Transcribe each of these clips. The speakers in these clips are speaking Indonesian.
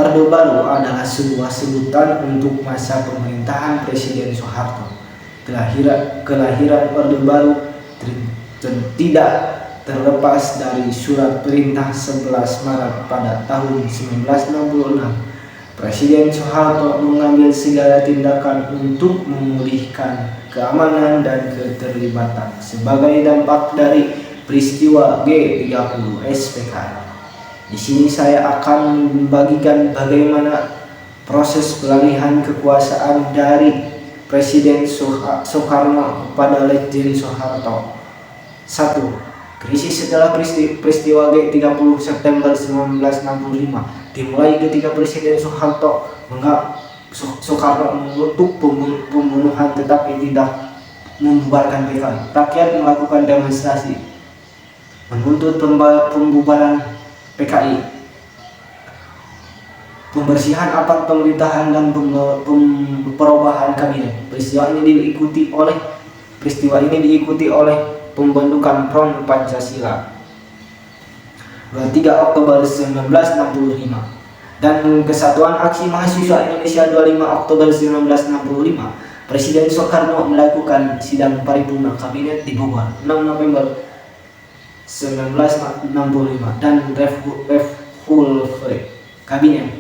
Orde Baru adalah sebuah sebutan untuk masa pemerintahan Presiden Soeharto. Kelahiran Orde Baru tidak terlepas dari surat perintah 11 Maret pada tahun 1966. Presiden Soeharto mengambil segala tindakan untuk memulihkan keamanan dan keterlibatan sebagai dampak dari peristiwa G30 SPKI. Di sini saya akan membagikan bagaimana proses peralihan kekuasaan dari Presiden Soekarno kepada Letjen Soeharto. 1. Krisis setelah peristiwa G30 September 1965 dimulai ketika Presiden Soekarno mengutuk pembunuhan tetapi tidak membubarkan PKI. Rakyat melakukan demonstrasi menuntut pembubaran PKI, pembersihan aparat pemerintahan dan perubahan kabinet. Peristiwa ini diikuti oleh pembentukan Front Pancasila 23 Oktober 1965 dan Kesatuan Aksi Mahasiswa Indonesia 25 Oktober 1965. Presiden Soekarno melakukan sidang paripurna kabinet di Bogor 6 November 1965 dan Refhulte kabinet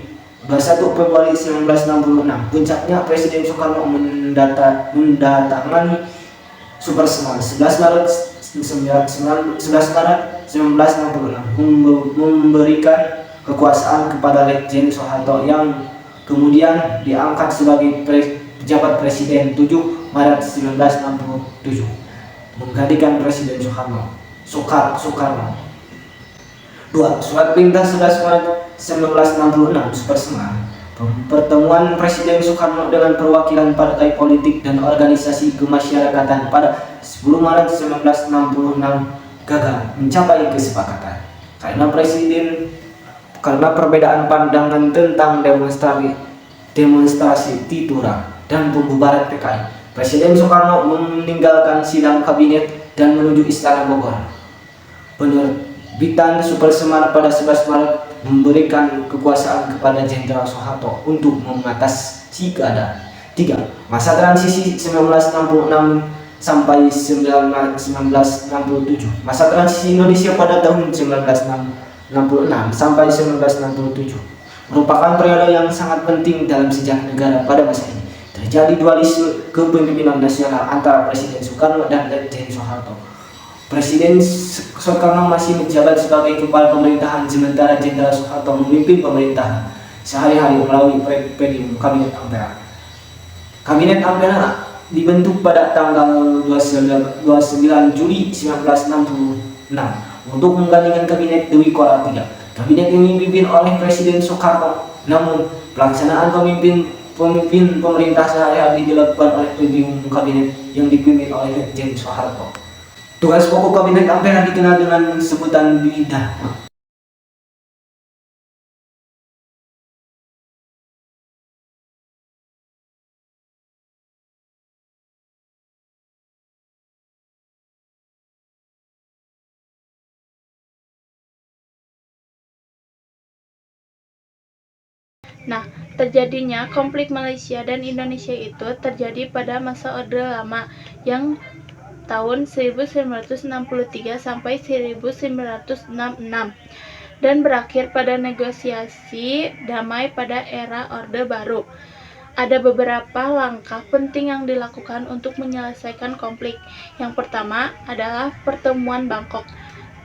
21 Februari 1966. Puncaknya Presiden Soekarno mendatangani Supersemar 11 Maret 1966 memberikan kekuasaan kepada Letjen Soeharto yang kemudian diangkat sebagai pejabat presiden 7 Maret 1967 menggantikan Presiden Soekarno. 2. Surat perintah 11 Maret 1966 Supersemar. Pertemuan Presiden Soekarno dengan perwakilan partai politik dan organisasi kemasyarakatan pada 10 Maret 1966 gagal mencapai kesepakatan karena perbedaan pandangan tentang demonstrasi Titura dan pembubaran PKI. Presiden Soekarno meninggalkan sidang kabinet dan menuju Istana Bogor. Penerbitan Supersemar pada 11 Maret memberikan kekuasaan kepada Jenderal Soeharto untuk mengatasi keadaan. 3. Masa transisi 1966 sampai 1967. Masa transisi Indonesia pada tahun 1966 sampai 1967 merupakan periode yang sangat penting dalam sejarah negara pada masa ini. Terjadi dualisme kepemimpinan nasional antara Presiden Soekarno dan Letjen Soeharto. Presiden Soekarno masih menjabat sebagai kepala pemerintahan, sementara Jenderal Soeharto memimpin pemerintahan sehari-hari melalui Kabinet Ampera. Kabinet Ampera dibentuk pada tanggal 29 Juli 1966 untuk menggantikan Kabinet Dewi Kora III. Kabinet ini dipimpin oleh Presiden Soekarno, namun pelaksanaan pemimpin pemerintah sehari-hari dilakukan oleh Presidium Kabinet yang dipimpin oleh Letjen Soeharto. Tugas pokok Kabinet Ampera dikenal dengan sebutan BIDA. Nah, terjadinya konflik Malaysia dan Indonesia itu terjadi pada masa Orde Lama yang tahun 1963 sampai 1966 dan berakhir pada negosiasi damai pada era Orde Baru. Ada beberapa langkah penting yang dilakukan untuk menyelesaikan konflik. Yang pertama adalah pertemuan Bangkok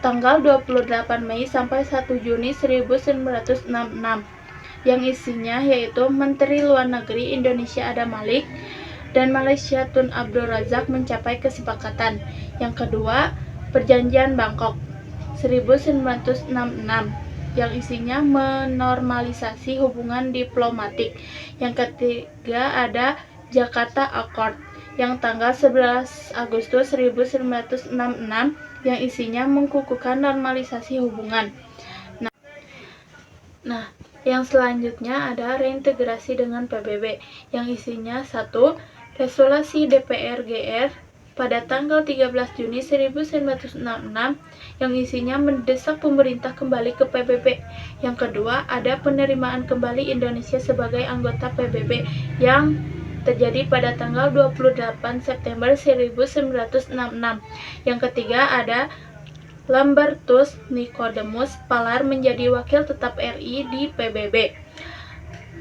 tanggal 28 Mei sampai 1 Juni 1966 yang isinya yaitu Menteri Luar Negeri Indonesia Adam Malik dan Malaysia Tun Abdul Razak mencapai kesepakatan. Yang kedua, Perjanjian Bangkok 1966 yang isinya menormalisasi hubungan diplomatik. Yang ketiga ada Jakarta Accord yang tanggal 11 Agustus 1966 yang isinya mengukuhkan normalisasi hubungan. Nah, yang selanjutnya ada reintegrasi dengan PBB yang isinya 1. Resolusi DPR GR pada tanggal 13 Juni 1966 yang isinya mendesak pemerintah kembali ke PBB. Yang kedua, ada penerimaan kembali Indonesia sebagai anggota PBB yang terjadi pada tanggal 28 September 1966. Yang ketiga, ada Lambertus Nicodemus Palar menjadi wakil tetap RI di PBB.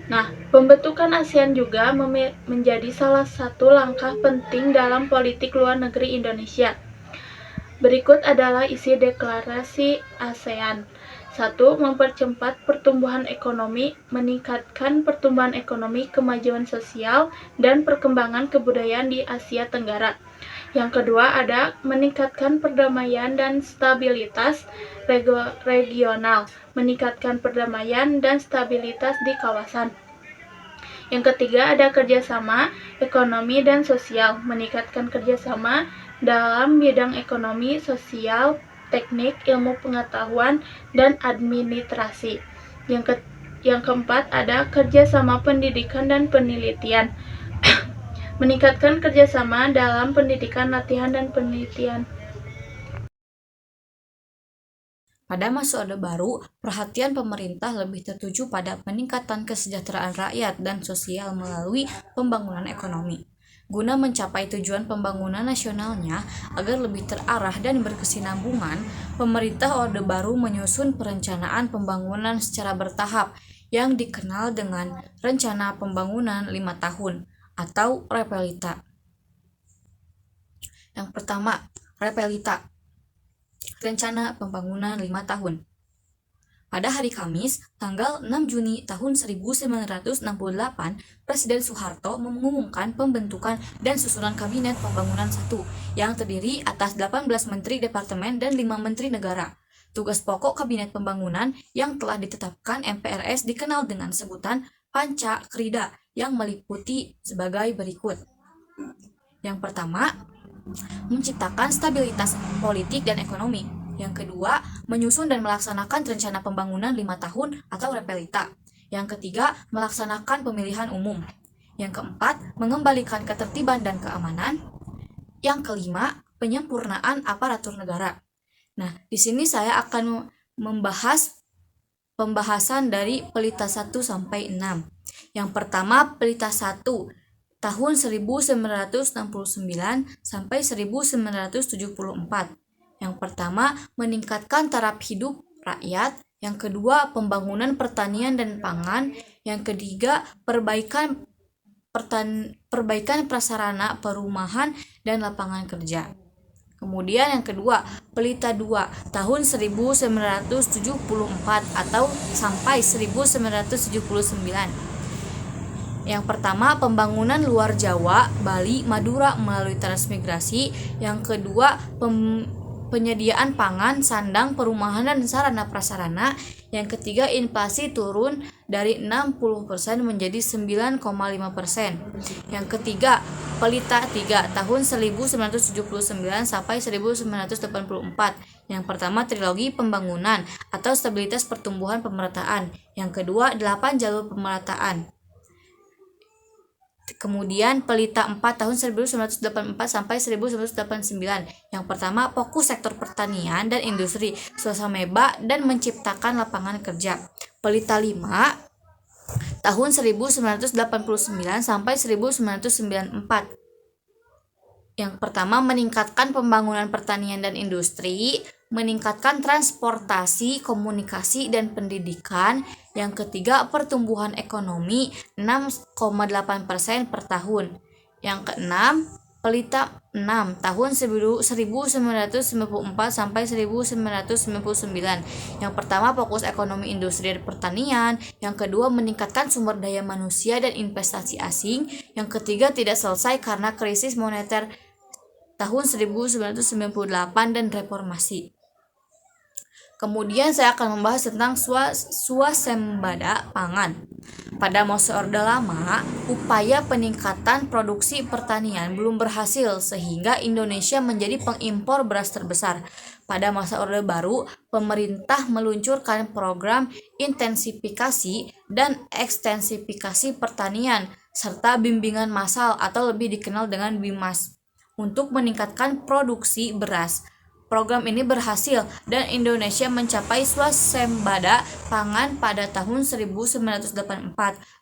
Nah, pembentukan ASEAN juga menjadi salah satu langkah penting dalam politik luar negeri Indonesia. Berikut adalah isi deklarasi ASEAN. 1. Mempercepat pertumbuhan ekonomi, meningkatkan pertumbuhan ekonomi, kemajuan sosial, dan perkembangan kebudayaan di Asia Tenggara. Yang kedua ada meningkatkan perdamaian dan stabilitas regional, meningkatkan perdamaian dan stabilitas di kawasan. Yang ketiga ada kerjasama ekonomi dan sosial, meningkatkan kerjasama dalam bidang ekonomi, sosial, teknik, ilmu pengetahuan, dan administrasi. Yang keempat ada kerjasama pendidikan dan penelitian, meningkatkan kerjasama dalam pendidikan, latihan, dan penelitian. Pada masa Orde Baru, perhatian pemerintah lebih tertuju pada peningkatan kesejahteraan rakyat dan sosial melalui pembangunan ekonomi. Guna mencapai tujuan pembangunan nasionalnya agar lebih terarah dan berkesinambungan, pemerintah Orde Baru menyusun perencanaan pembangunan secara bertahap yang dikenal dengan Rencana Pembangunan 5 Tahun atau Repelita. Yang pertama, Repelita, Rencana Pembangunan 5 Tahun. Pada hari Kamis, tanggal 6 Juni tahun 1968, Presiden Soeharto mengumumkan pembentukan dan susunan Kabinet Pembangunan 1 yang terdiri atas 18 Menteri Departemen dan 5 Menteri Negara. Tugas pokok Kabinet Pembangunan yang telah ditetapkan MPRS dikenal dengan sebutan Panca Krida yang meliputi sebagai berikut. Yang pertama, menciptakan stabilitas politik dan ekonomi. Yang kedua, menyusun dan melaksanakan rencana pembangunan 5 tahun atau Repelita. Yang ketiga, melaksanakan pemilihan umum. Yang keempat, mengembalikan ketertiban dan keamanan. Yang kelima, penyempurnaan aparatur negara. Nah, di sini saya akan membahas pembahasan dari Pelita 1 sampai 6. Yang pertama, Pelita 1 tahun 1969 sampai 1974. Yang pertama, meningkatkan taraf hidup rakyat. Yang kedua, pembangunan pertanian dan pangan. Yang ketiga, perbaikan prasarana perumahan dan lapangan kerja. Kemudian yang kedua, Pelita 2 tahun 1974 atau sampai 1979. Yang pertama, pembangunan luar Jawa, Bali, Madura melalui transmigrasi. Yang kedua, penyediaan pangan, sandang, perumahan, dan sarana prasarana. Yang ketiga, inflasi turun dari 60% menjadi 9,5%. Yang ketiga, Pelita 3 tahun 1979 sampai 1984. Yang pertama, trilogi pembangunan atau stabilitas pertumbuhan pemerataan. Yang kedua, 8 jalur pemerataan. Kemudian Pelita 4 tahun 1984 sampai 1989. Yang pertama, fokus sektor pertanian dan industri, swasembada dan menciptakan lapangan kerja. Pelita 5 tahun 1989 sampai 1994. Yang pertama, meningkatkan pembangunan pertanian dan industri, meningkatkan transportasi, komunikasi, dan pendidikan. Yang ketiga, pertumbuhan ekonomi 6,8% per tahun. Yang keenam, Pelita 6 tahun 1994 sampai 1999. Yang pertama, fokus ekonomi industri dan pertanian. Yang kedua, meningkatkan sumber daya manusia dan investasi asing. Yang ketiga, tidak selesai karena krisis moneter tahun 1998 dan reformasi. Kemudian saya akan membahas tentang swasembada pangan. Pada masa Orde Lama, upaya peningkatan produksi pertanian belum berhasil sehingga Indonesia menjadi pengimpor beras terbesar. Pada masa Orde Baru, pemerintah meluncurkan program intensifikasi dan ekstensifikasi pertanian serta bimbingan massal atau lebih dikenal dengan BIMAS untuk meningkatkan produksi beras. Program ini berhasil dan Indonesia mencapai swasembada pangan pada tahun 1984,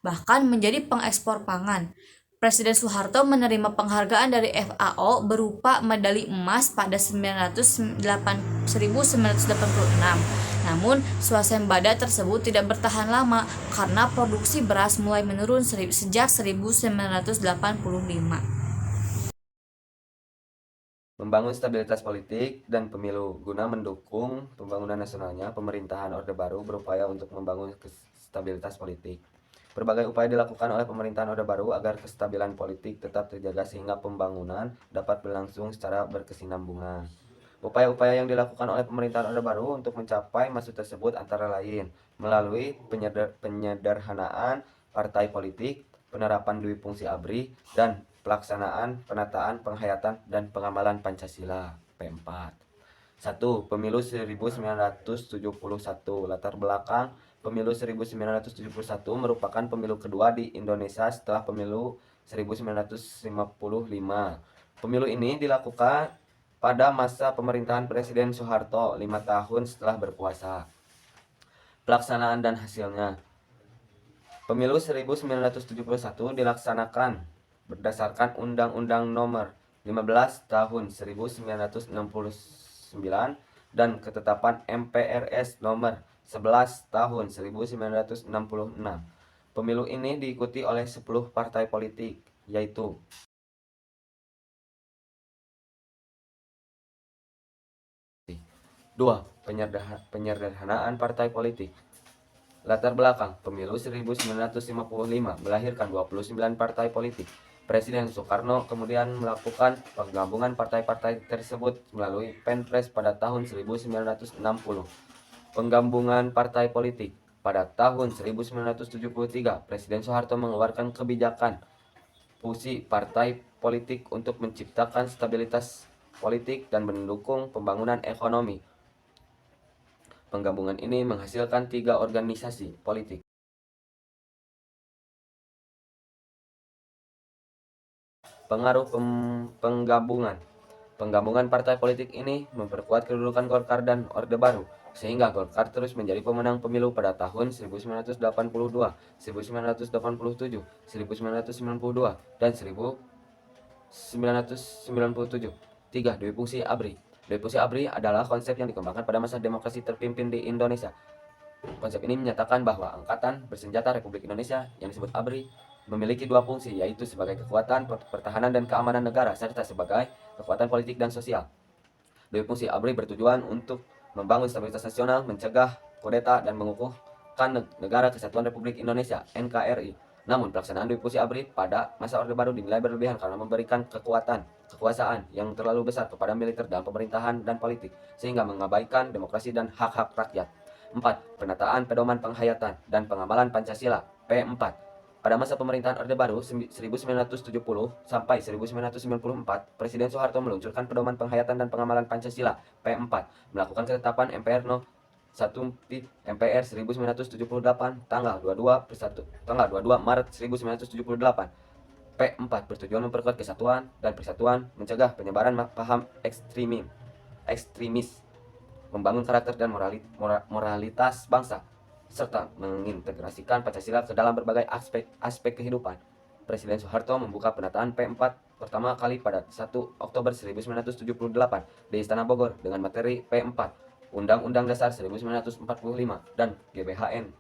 bahkan menjadi pengekspor pangan. Presiden Soeharto menerima penghargaan dari FAO berupa medali emas pada 1986. Namun, swasembada tersebut tidak bertahan lama karena produksi beras mulai menurun sejak 1985. Membangun stabilitas politik dan pemilu. Guna mendukung pembangunan nasionalnya, pemerintahan Orde Baru berupaya untuk membangun stabilitas politik. Berbagai upaya dilakukan oleh pemerintahan Orde Baru agar kestabilan politik tetap terjaga sehingga pembangunan dapat berlangsung secara berkesinambungan. Upaya-upaya yang dilakukan oleh pemerintahan Orde Baru untuk mencapai maksud tersebut antara lain melalui penyederhanaan partai politik, penerapan dui fungsi ABRI, dan pelaksanaan penataan, penghayatan, dan pengamalan Pancasila P4. 1. Pemilu 1971. Latar belakang pemilu 1971 merupakan pemilu kedua di Indonesia setelah pemilu 1955. Pemilu ini dilakukan pada masa pemerintahan Presiden Soeharto 5 tahun setelah berkuasa. Pelaksanaan dan hasilnya. Pemilu 1971 dilaksanakan berdasarkan Undang-Undang Nomor 15 Tahun 1969 dan Ketetapan MPRS Nomor 11 Tahun 1966. Pemilu ini diikuti oleh 10 partai politik, yaitu 2. Penyederhanaan partai politik. Latar belakang pemilu 1955 melahirkan 29 partai politik. Presiden Soekarno kemudian melakukan penggabungan partai-partai tersebut melalui Penpres pada tahun 1960. Penggabungan partai politik. Pada tahun 1973, Presiden Soeharto mengeluarkan kebijakan fusi partai politik untuk menciptakan stabilitas politik dan mendukung pembangunan ekonomi. Penggabungan ini menghasilkan 3 organisasi politik. Pengaruh penggabungan partai politik ini memperkuat kedudukan Golkar dan Orde Baru, sehingga Golkar terus menjadi pemenang pemilu pada tahun 1982, 1987, 1992, dan 1997. 3. Dui fungsi ABRI. Dui fungsi ABRI adalah konsep yang dikembangkan pada masa demokrasi terpimpin di Indonesia. Konsep ini menyatakan bahwa Angkatan Bersenjata Republik Indonesia yang disebut ABRI memiliki 2 fungsi, yaitu sebagai kekuatan pertahanan dan keamanan negara, serta sebagai kekuatan politik dan sosial. Dui fungsi ABRI bertujuan untuk membangun stabilitas nasional, mencegah kudeta, dan mengukuhkan Negara Kesatuan Republik Indonesia (NKRI). Namun, pelaksanaan dui fungsi ABRI pada masa Orde Baru dinilai berlebihan karena memberikan kekuasaan yang terlalu besar kepada militer dalam pemerintahan dan politik, sehingga mengabaikan demokrasi dan hak-hak rakyat. 4. Penataan pedoman penghayatan dan pengamalan Pancasila P4. Pada masa pemerintahan Orde Baru 1970 sampai 1994, Presiden Soeharto meluncurkan pedoman penghayatan dan pengamalan Pancasila P4, melakukan ketetapan MPR No. 1 MPR 1978 tanggal 22 Maret 1978. P4 bertujuan memperkuat kesatuan dan persatuan, mencegah penyebaran paham ekstremis, membangun karakter dan moralitas bangsa, serta mengintegrasikan Pancasila ke dalam berbagai aspek kehidupan. Presiden Soeharto membuka penataan P4 pertama kali pada 1 Oktober 1978 di Istana Bogor dengan materi P4, Undang-Undang Dasar 1945 dan GBHN.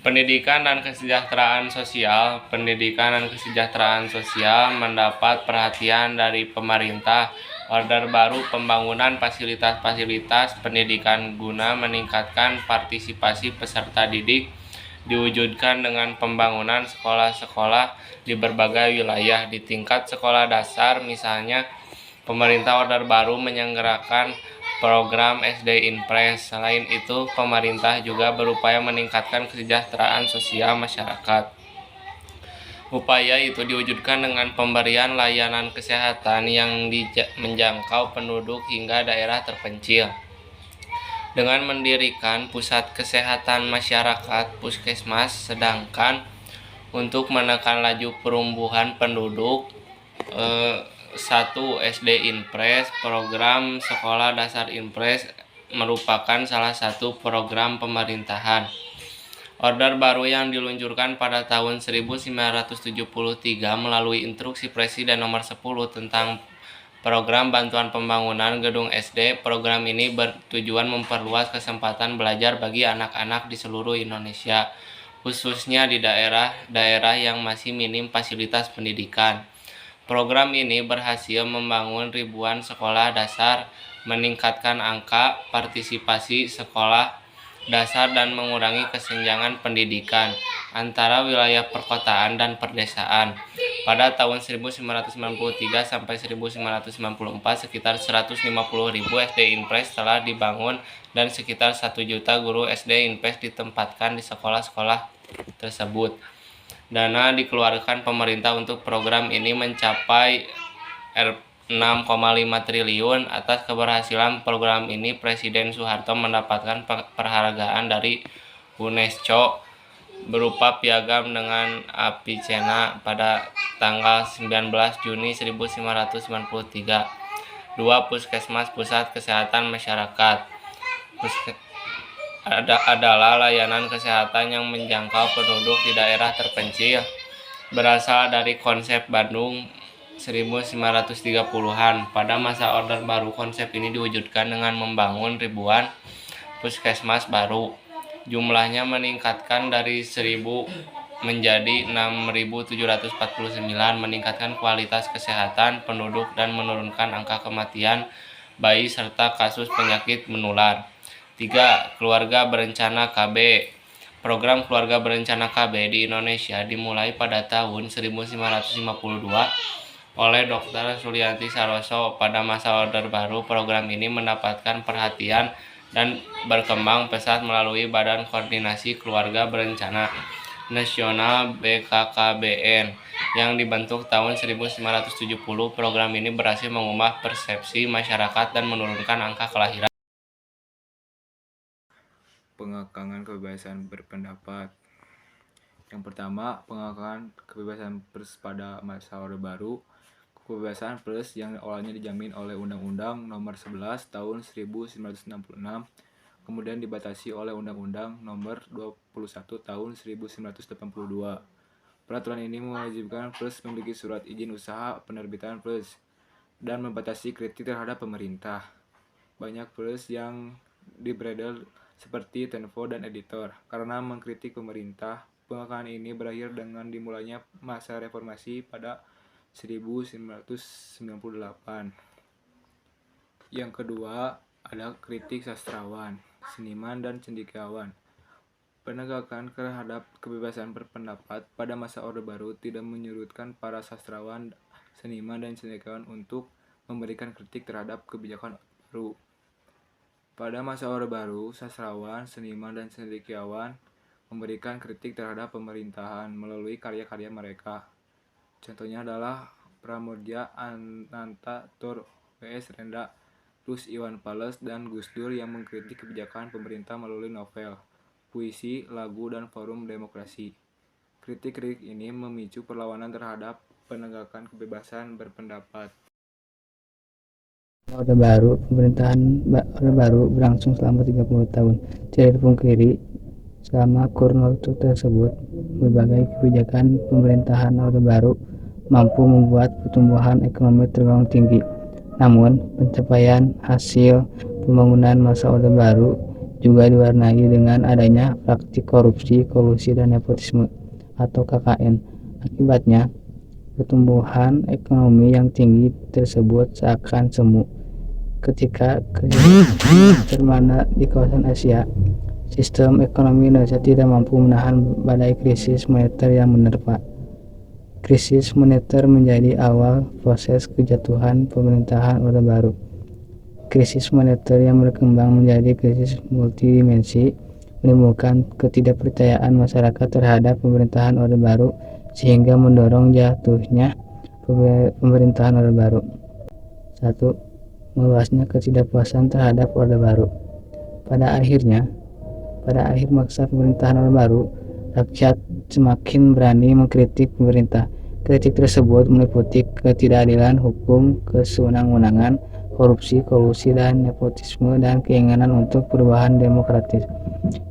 Pendidikan dan kesejahteraan sosial. Pendidikan dan kesejahteraan sosial mendapat perhatian dari pemerintah Orde Baru. Pembangunan fasilitas-fasilitas pendidikan guna meningkatkan partisipasi peserta didik diwujudkan dengan pembangunan sekolah-sekolah di berbagai wilayah. Di tingkat sekolah dasar misalnya, pemerintah Orde Baru menyelenggarakan program SD Impres. Selain itu, pemerintah juga berupaya meningkatkan kesejahteraan sosial masyarakat. Upaya itu diwujudkan dengan pemberian layanan kesehatan yang menjangkau penduduk hingga daerah terpencil. Dengan mendirikan pusat kesehatan masyarakat Puskesmas, sedangkan untuk menekan laju pertumbuhan penduduk. 1. SD Impres. Program Sekolah Dasar Impres merupakan salah satu program pemerintahan. Order baru yang diluncurkan pada tahun 1973 melalui Instruksi Presiden Nomor 10 tentang Program Bantuan Pembangunan Gedung SD. Program ini bertujuan memperluas kesempatan belajar bagi anak-anak di seluruh Indonesia, khususnya di daerah-daerah yang masih minim fasilitas pendidikan. Program ini berhasil membangun ribuan sekolah dasar, meningkatkan angka partisipasi sekolah dasar dan mengurangi kesenjangan pendidikan antara wilayah perkotaan dan perdesaan. Pada tahun 1993 sampai 1994 sekitar 150.000 SD Impres telah dibangun dan sekitar 1 juta guru SD Impres ditempatkan di sekolah-sekolah tersebut. Dana dikeluarkan pemerintah untuk program ini mencapai 6,5 triliun. Atas keberhasilan program ini, Presiden Soeharto mendapatkan penghargaan dari UNESCO berupa piagam dengan api cena pada tanggal 19 Juni 1993. 2. Puskesmas Pusat Kesehatan Masyarakat adalah layanan kesehatan yang menjangkau penduduk di daerah terpencil. Berasal dari konsep Bandung 1930-an. Pada masa Orde Baru, konsep ini diwujudkan dengan membangun ribuan puskesmas baru. Jumlahnya meningkatkan dari 1.000 menjadi 6.749, meningkatkan kualitas kesehatan penduduk dan menurunkan angka kematian bayi serta kasus penyakit menular. 3. Keluarga Berencana KB. Program Keluarga Berencana KB di Indonesia dimulai pada tahun 1952 oleh Dr. Sulianti Saroso. Pada masa Orde Baru, program ini mendapatkan perhatian dan berkembang pesat melalui Badan Koordinasi Keluarga Berencana Nasional BKKBN yang dibentuk tahun 1970. Program ini berhasil mengubah persepsi masyarakat dan menurunkan angka kelahiran. Pengekangan kebebasan berpendapat. Yang pertama, pengekangan kebebasan pers pada masa Orde Baru. Kebebasan pers yang awalnya dijamin oleh Undang-Undang Nomor 11 Tahun 1966, kemudian dibatasi oleh Undang-Undang Nomor 21 Tahun 1982. Peraturan ini mewajibkan pers memiliki surat izin usaha penerbitan pers dan membatasi kritik terhadap pemerintah. Banyak pers yang dibredel seperti Tempo dan Editor karena mengkritik pemerintah. Pengekangan ini berakhir dengan dimulainya masa reformasi pada 1998. Yang kedua ada kritik sastrawan, seniman, dan cendekiawan. Penegakan terhadap kebebasan berpendapat pada masa Orde Baru tidak menyurutkan para sastrawan, seniman, dan cendekiawan untuk memberikan kritik terhadap kebijakan baru. Pada masa Orde Baru, sastrawan, seniman, dan cendekiawan memberikan kritik terhadap pemerintahan melalui karya-karya mereka. Contohnya adalah Pramoedya Ananta Tur, W.S. Renda, Rus Iwan Fals, dan Gus Dur yang mengkritik kebijakan pemerintah melalui novel, puisi, lagu, dan forum demokrasi. Kritik-kritik ini memicu perlawanan terhadap penegakan kebebasan berpendapat. Orde Baru, pemerintahan Orde Baru berlangsung selama 30 tahun. Tidak dipungkiri, selama kurun waktu tersebut, berbagai kebijakan pemerintahan Orde Baru mampu membuat pertumbuhan ekonomi tergolong tinggi. Namun, pencapaian hasil pembangunan masa Orde Baru juga diwarnai dengan adanya praktik korupsi, kolusi, dan nepotisme atau KKN. Akibatnya, pertumbuhan ekonomi yang tinggi tersebut seakan semu. Ketika termana di kawasan Asia, sistem ekonomi Indonesia tidak mampu menahan badai krisis moneter yang menerpa. Krisis moneter menjadi awal proses kejatuhan pemerintahan Orde Baru. Krisis moneter yang berkembang menjadi krisis multidimensi, menimbulkan ketidakpercayaan masyarakat terhadap pemerintahan Orde Baru sehingga mendorong jatuhnya pemerintahan Orde Baru. 1. Meluasnya ketidakpuasan terhadap Orde Baru. Pada akhir masa pemerintahan Orde Baru, rakyat semakin berani mengkritik pemerintah. Kritik tersebut meliputi ketidakadilan hukum, kesewenang-wenangan, korupsi, kolusi, dan nepotisme, dan keinginan untuk perubahan demokratis.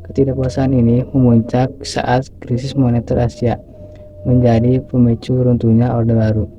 Ketidakpuasan ini memuncak saat krisis moneter Asia menjadi pemicu runtuhnya Orde Baru.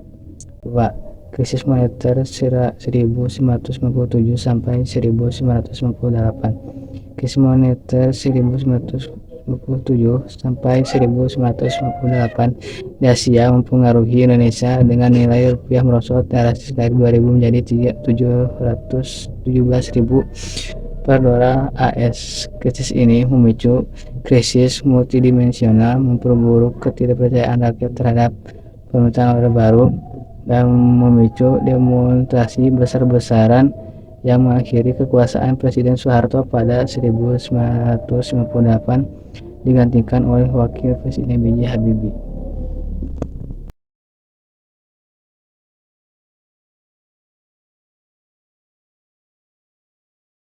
2. Krisis moneter 1997 sampai 1998. Krisis moneter 1997 sampai 1998 di Asia mempengaruhi Indonesia dengan nilai rupiah merosot drastis dari 2000 menjadi 717.000 per dolar AS. Krisis ini memicu krisis multidimensional, memperburuk ketidakpercayaan rakyat terhadap pemerintahan Orde Baru, dan memicu demonstrasi besar-besaran yang mengakhiri kekuasaan Presiden Soeharto pada 1998 digantikan oleh Wakil Presiden B.J. Habibie.